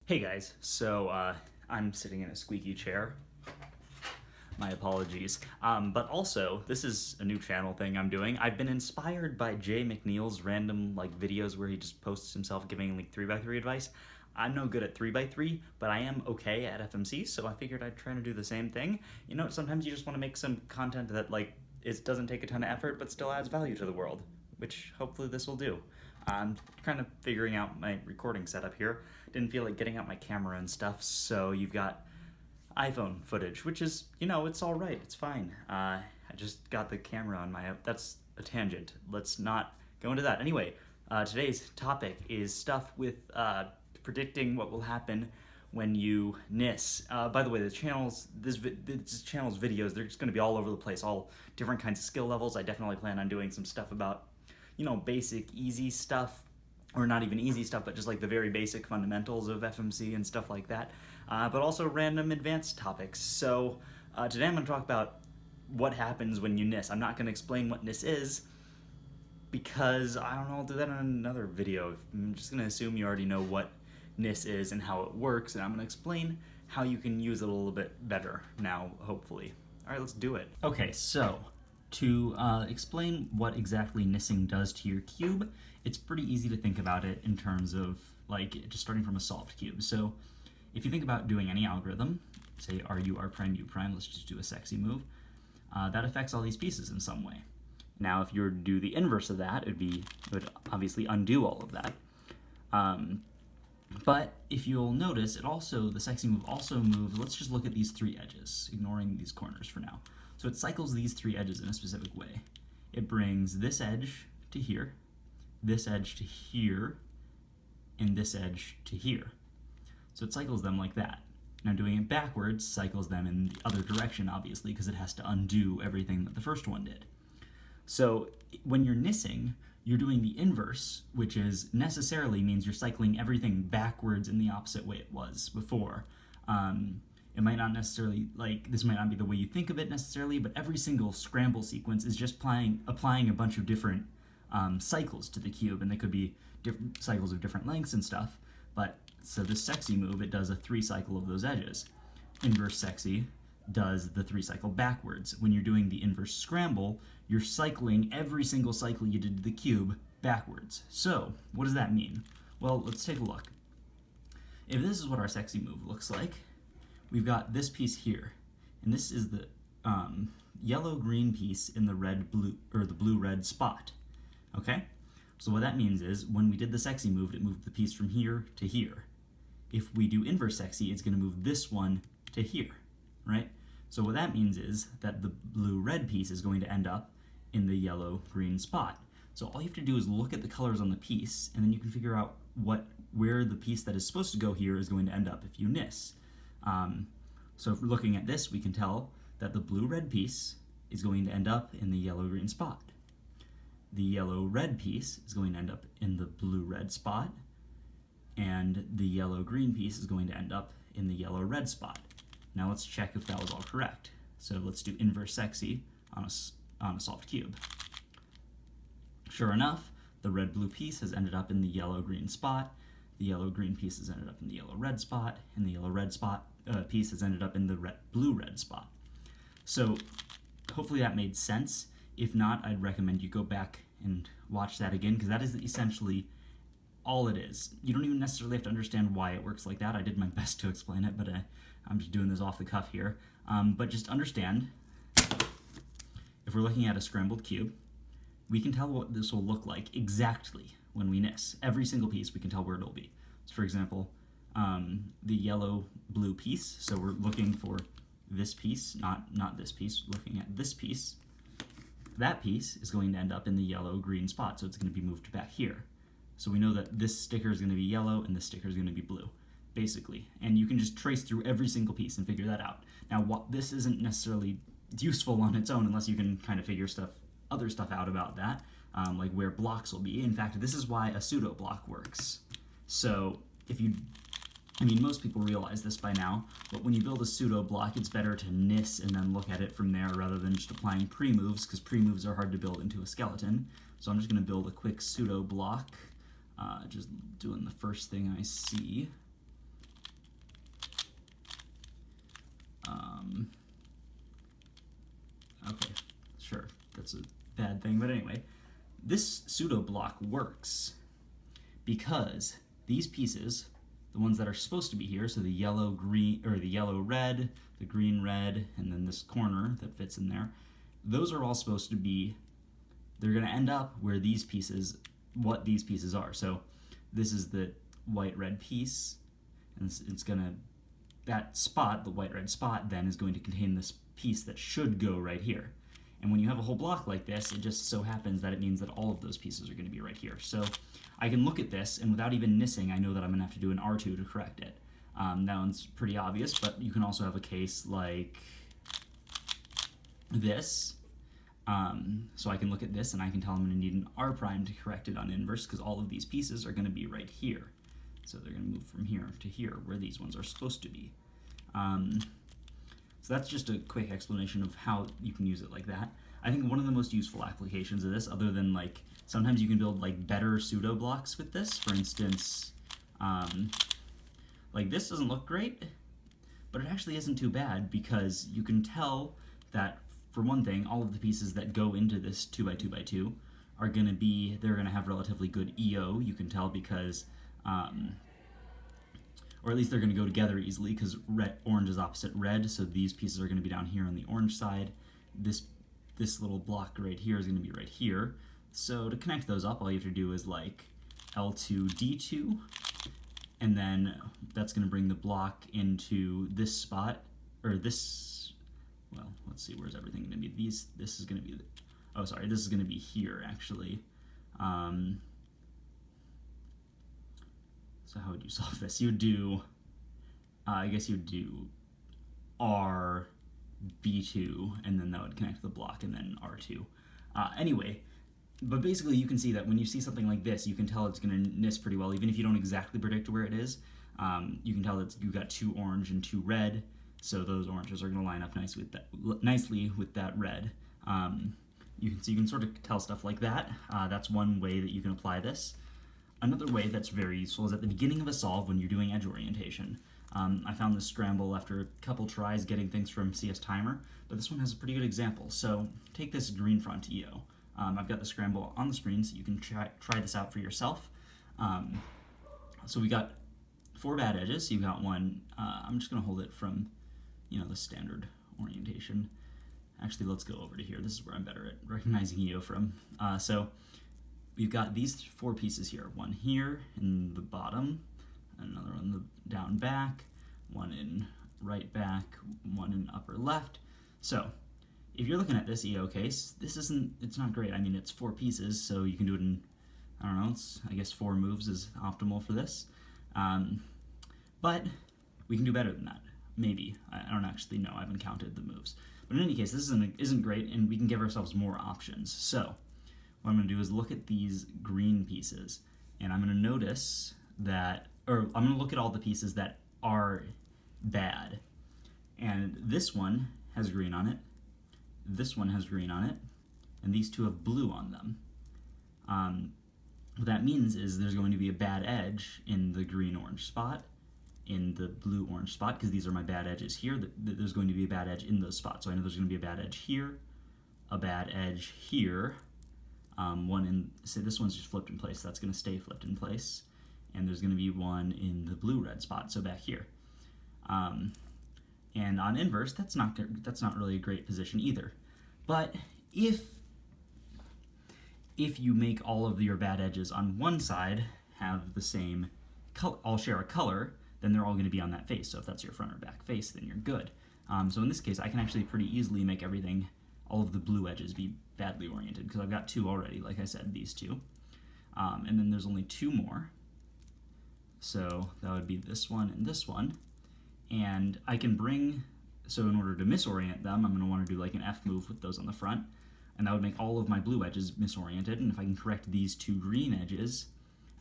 Hey guys, so I'm sitting in a squeaky chair. My apologies. But also, this is a new channel thing I'm doing. I've been inspired by Jay McNeil's random videos where he just posts himself giving 3x3 advice. I'm no good at 3x3, but I am okay at FMC, so I figured I'd try to do the same thing. You know, sometimes you just want to make some content that it doesn't take a ton of effort, but still adds value to the world, which hopefully this will do. I'm kind of figuring out my recording setup here. Didn't feel like getting out my camera and stuff, so you've got iPhone footage, which is, it's all right. It's fine. I just got the camera on my... That's a tangent. Let's not go into that. Anyway, today's topic is stuff with predicting what will happen when you NISS. By the way, this channel's videos, they're just going to be all over the place, all different kinds of skill levels. I definitely plan on doing some stuff about basic, easy stuff, or not even easy stuff, but just the very basic fundamentals of FMC and stuff like that, but also random advanced topics. So today I'm going to talk about what happens when you NISS. I'm not going to explain what NISS is, because, I don't know, I'll do that in another video. I'm just going to assume you already know what NISS is and how it works, and I'm going to explain how you can use it a little bit better now, hopefully. Alright, let's do it. Okay, so to explain what exactly NISSing does to your cube, it's pretty easy to think about it in terms of just starting from a solved cube. So if you think about doing any algorithm, say RU, R prime, U prime, let's just do a sexy move, that affects all these pieces in some way. Now if you were to do the inverse of that, it would obviously undo all of that. But if you'll notice, the sexy move also moves, let's just look at these three edges, ignoring these corners for now. So it cycles these three edges in a specific way. It brings this edge to here, this edge to here, and this edge to here. So it cycles them like that. Now doing it backwards cycles them in the other direction, obviously, because it has to undo everything that the first one did. So when you're NISSing, you're doing the inverse, which is necessarily means you're cycling everything backwards in the opposite way it was before. It might not necessarily, this might not be the way you think of it necessarily, but every single scramble sequence is just applying a bunch of different cycles to the cube, and they could be different cycles of different lengths and stuff. But so this sexy move, it does a 3 cycle of those edges. Inverse sexy does the 3 cycle backwards. When you're doing the inverse scramble, you're cycling every single cycle you did to the cube backwards. So what does that mean? Well, let's take a look. If this is what our sexy move looks like, we've got this piece here, and this is the yellow-green piece in the red-blue, or the blue-red spot, okay? So what that means is, when we did the sexy move, it moved the piece from here to here. If we do inverse sexy, it's going to move this one to here, right? So what that means is that the blue-red piece is going to end up in the yellow-green spot. So all you have to do is look at the colors on the piece, and then you can figure out where the piece that is supposed to go here is going to end up if you NISS. So if we're looking at this, we can tell that the blue-red piece is going to end up in the yellow-green spot. The yellow-red piece is going to end up in the blue-red spot, and the yellow-green piece is going to end up in the yellow-red spot. Now let's check if that was all correct. So let's do inverse sexy on a solved cube. Sure enough, the red-blue piece has ended up in the yellow-green spot, the yellow-green piece has ended up in the yellow-red spot, and the yellow-red spot piece has ended up in the blue-red spot. So hopefully that made sense. If not, I'd recommend you go back and watch that again, because that is essentially all it is. You don't even necessarily have to understand why it works like that. I did my best to explain it, but I'm just doing this off the cuff here. But just understand, if we're looking at a scrambled cube, we can tell what this will look like exactly when we NISS. Every single piece, we can tell where it'll be. So for example, the yellow-blue piece, so we're looking for this piece, not this piece, looking at this piece. That piece is going to end up in the yellow-green spot, so it's going to be moved back here. So we know that this sticker is going to be yellow and this sticker is going to be blue, basically. And you can just trace through every single piece and figure that out. Now, this isn't necessarily useful on its own unless you can kind of figure other stuff out about that, like where blocks will be. In fact, this is why a pseudo block works. So most people realize this by now, but when you build a pseudo block, it's better to NISS and then look at it from there rather than just applying pre-moves, because pre-moves are hard to build into a skeleton. So I'm just going to build a quick pseudo block, just doing the first thing I see. it's a bad thing, but anyway, this pseudo block works because these pieces, the ones that are supposed to be here, so the yellow green, or the yellow red, the green red, and then this corner that fits in there, those are all supposed to be, they're going to end up where these pieces, what these pieces are. So this is the white red piece, and it's going to, that spot, the white red spot, then is going to contain this piece that should go right here. And when you have a whole block like this, it just so happens that it means that all of those pieces are going to be right here. So I can look at this, and without even NISSing, I know that I'm going to have to do an R2 to correct it. That one's pretty obvious, but you can also have a case like this. So I can look at this, and I can tell I'm going to need an R prime to correct it on inverse, because all of these pieces are going to be right here. So they're going to move from here to here, where these ones are supposed to be. So that's just a quick explanation of how you can use it like that. I think one of the most useful applications of this, other than like, sometimes you can build like better pseudo blocks with this. For instance, like this doesn't look great, but it actually isn't too bad because you can tell that, for one thing, all of the pieces that go into this 2x2x2 are going to be, they're going to have relatively good EO, you can tell, because or at least they're going to go together easily because orange is opposite red, so these pieces are going to be down here on the orange side. This little block right here is going to be right here. So to connect those up, all you have to do is like L2, D2, and then that's going to bring the block into this spot, or this, well, let's see, where's everything going to be? This is going to be, oh sorry, this is going to be here actually. So how would you solve this? You would do, I guess you would do R, B2, and then that would connect the block, and then R2. Anyway, but basically you can see that when you see something like this, you can tell it's going to NISS pretty well, even if you don't exactly predict where it is. You can tell that you've got 2 orange and 2 red, so those oranges are going to line up nicely with that red. You can sort of tell stuff like that. That's one way that you can apply this. Another way that's very useful is at the beginning of a solve when you're doing edge orientation. I found this scramble after a couple tries getting things from CS Timer, but this one has a pretty good example. So take this green front EO. I've got the scramble on the screen so you can try this out for yourself. So we got 4 bad edges. You've got one, I'm just going to hold it from, the standard orientation. Actually, let's go over to here. This is where I'm better at recognizing EO from. So we've got these 4 pieces here. One here in the bottom, another one in the down back, one in right back, one in upper left. So if you're looking at this EO case, it's not great. I mean, it's 4 pieces, so you can do it in, I don't know, I guess 4 moves is optimal for this. But we can do better than that. Maybe. I don't actually know. I haven't counted the moves. But in any case, this isn't great, and we can give ourselves more options. So what I'm going to do is look at these green pieces, and I'm going to notice that, or I'm going to look at all the pieces that are bad. And this one has green on it, this one has green on it, and these 2 have blue on them. What that means is there's going to be a bad edge in the green-orange spot, in the blue-orange spot, because these are my bad edges here. There's going to be a bad edge in those spots. So I know there's going to be a bad edge here, a bad edge here, say this one's just flipped in place, that's going to stay flipped in place, and there's going to be one in the blue-red spot, so back here. And on inverse, that's not really a great position either. But if you make all of your bad edges on one side have the same color, all share a color, then they're all going to be on that face. So if that's your front or back face, then you're good. So in this case, I can actually pretty easily make all of the blue edges be badly oriented, because I've got 2 already, like I said, these 2. And then there's only 2 more. So that would be this one and this one. And I can so in order to misorient them, I'm going to want to do like an F move with those on the front. And that would make all of my blue edges misoriented. And if I can correct these 2 green edges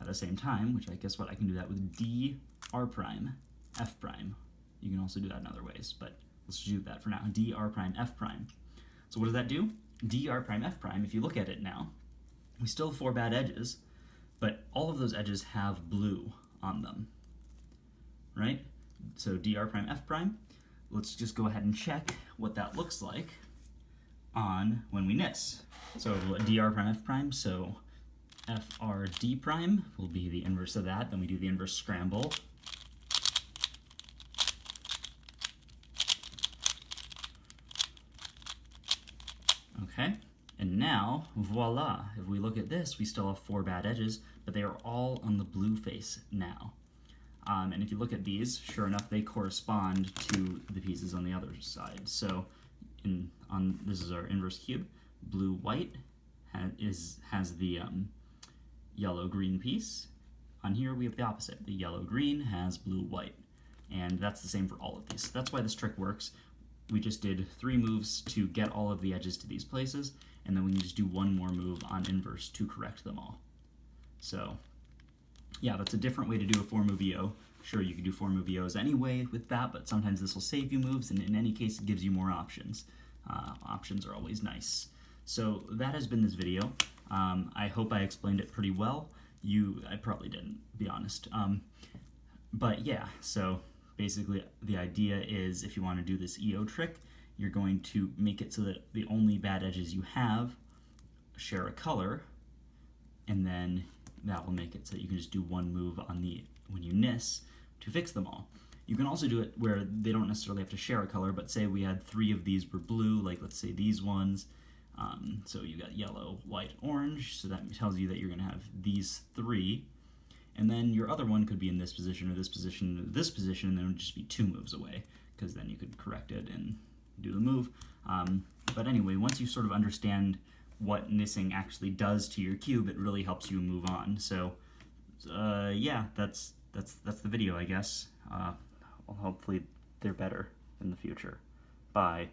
at the same time, which I guess what I can do that with D, R prime, F prime. You can also do that in other ways, but let's do that for now. D, R prime, F prime. So what does that do? D, R prime, F prime, if you look at it now, we still have 4 bad edges, but all of those edges have blue on them, right? So D, R prime, F prime. Let's just go ahead and check what that looks like. on when we NISS. So dr prime f prime, so FRD prime will be the inverse of that. Then we do the inverse scramble. Okay, and now, voila, if we look at this, we still have 4 bad edges, but they are all on the blue face now. And if you look at these, sure enough, they correspond to the pieces on the other side. So this is our inverse cube. Blue-white has the yellow-green piece. On here, we have the opposite. The yellow-green has blue-white. And that's the same for all of these. That's why this trick works. We just did 3 moves to get all of the edges to these places, and then we can just do 1 more move on inverse to correct them all. So yeah, that's a different way to do a 4-move EO. Sure, you can do 4-move EOs anyway with that, but sometimes this will save you moves, and in any case, it gives you more options. Options are always nice. So that has been this video. I hope I explained it pretty well. I probably didn't, to be honest. But yeah, so basically the idea is if you want to do this EO trick, you're going to make it so that the only bad edges you have share a color, and then that will make it so that you can just do 1 move on when you NISS to fix them all. You can also do it where they don't necessarily have to share a color, but say we had 3 of these were blue, like let's say these ones. So you got yellow, white, orange, so that tells you that you're going to have these 3. And then your other one could be in this position or this position or this position, and then it would just be 2 moves away, because then you could correct it and do the move. But anyway, once you sort of understand what NISSing actually does to your cube, it really helps you move on. So yeah, that's the video, I guess. Hopefully they're better in the future. Bye.